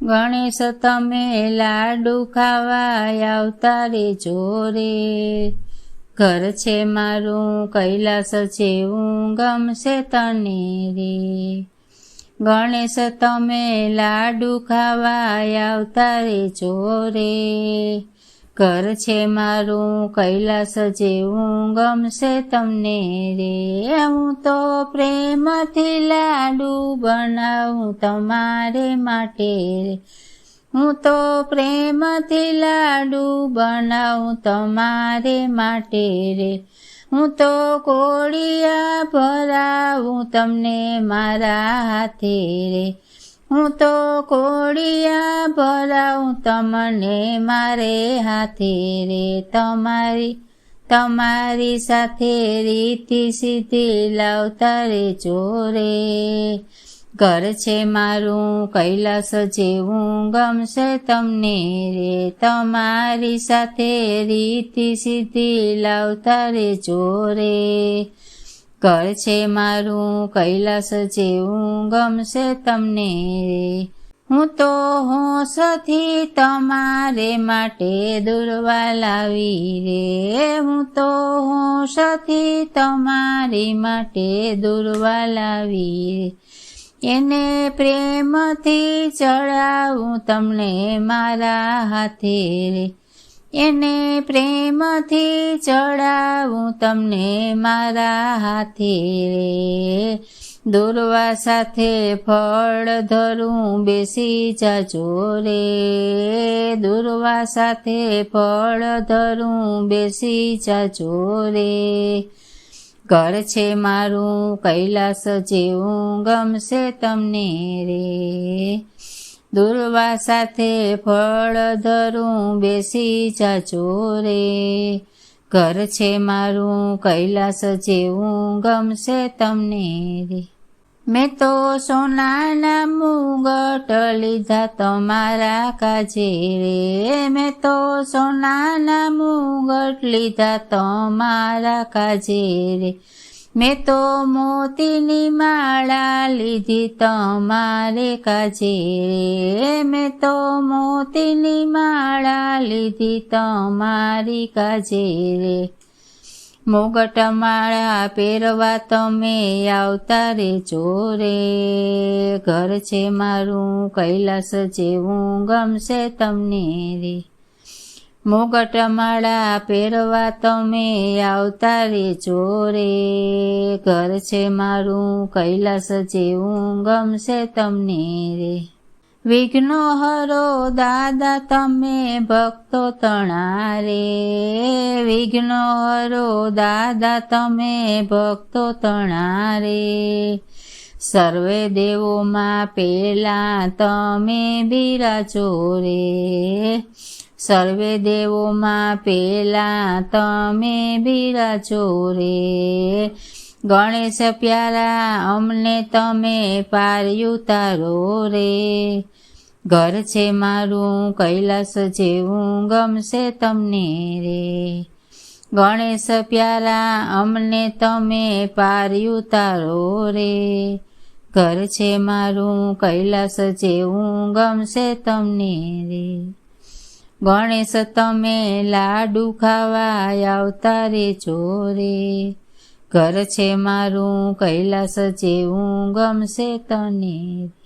ગણેશ તમે લાડુ ખાવા આવતા રેજો રે, ઘર છે મારું કૈલાસ જેવું ગમશે તને રે. ગણેશ તમે લાડુ ખાવા આવતા રેજો રે, ઘર છે મારું કૈલાસ જેવું ગમશે તમને રે. હું તો પ્રેમથી લાડુ બનાવું તમારે માટે રે, હું તો પ્રેમથી લાડુ બનાવું તમારે માટે રે. હું તો કોળિયા ભરાવું તમને મારા હાથે રે, હું તો કોળિયા ભરાવું તમને મારે હાથે રે. તમારી સાથે રીતિ સીધી લાવતા રેજો રે, ઘર છે મારું કૈલાસ જેવું ગમશે તમને રે. તમારી સાથે રીતિ સીધી લાવતા રેજો રે, ઘર છે મારું કૈલાસ જેવું ગમશે તમને રે. હું તો હોંશથી તમારે માટે દુર્વા લાવી રે, હું તો હોંશથી તમારી માટે દુર્વા લાવી રે. એને પ્રેમથી ચડાવું તમને મારા હાથે રે, એને પ્રેમથી ચડાવું તમને મારા હાથે રે. દુર્વા સાથે ફળ ધરું બેસી જાજો રે, દુર્વા સાથે ફળ ધરું બેસી જાજો રે. ઘર છે મારું કૈલાસ જેવું ગમશે તમને રે, દુર્વા સાથે ફળ ધરું બેસી જાજો રે. ઘર છે મારું કૈલાસ જેવું ગમશે તમને રે. મેં તો સોનાના મુગટ લીધા તમારા કાજે રે, મેં તો સોનાના મુગટ લીધા તમારા કાજે રે. મેં તો મોતીની માળા લીધી તમારે કાજે રે, મેં તો મોતીની માળા લીધી તમારી કાજે રે. મુગટ માળા પહેરવા તમે આવતા રેજો રે, ઘર છે મારું કૈલાસ જેવું ગમશે તમને રે. મુગટ માળા પહેરવા તમે આવતા રેજો રે, ઘર છે મારું કૈલાસ જેવું ગમશે તમને રે. વિઘ્નો હરો દાદા તમે ભક્તો તણા રે, વિઘ્નો હરો દાદા તમે ભક્તો તણા રે. સર્વે દેવોમાં પેલા તમે બિરાજો રે, સર્વે દેવોમાં પેલા તમે બિરાજો રે. ગણેશ પ્યારા અમને તમે પાર ઉતારો રે, ઘર છે મારું કૈલાસ જેવું ગમશે તમને રે. ગણેશ પ્યારા અમને તમે પાર ઉતારો રે, ઘર છે મારું કૈલાસ જેવું ગમશે તમને રે. ગણેશ તમે લાડુ ખાવા આવતા રેજો રે, ઘર છે મારું કૈલાસ જેવું ગમશે તને રે.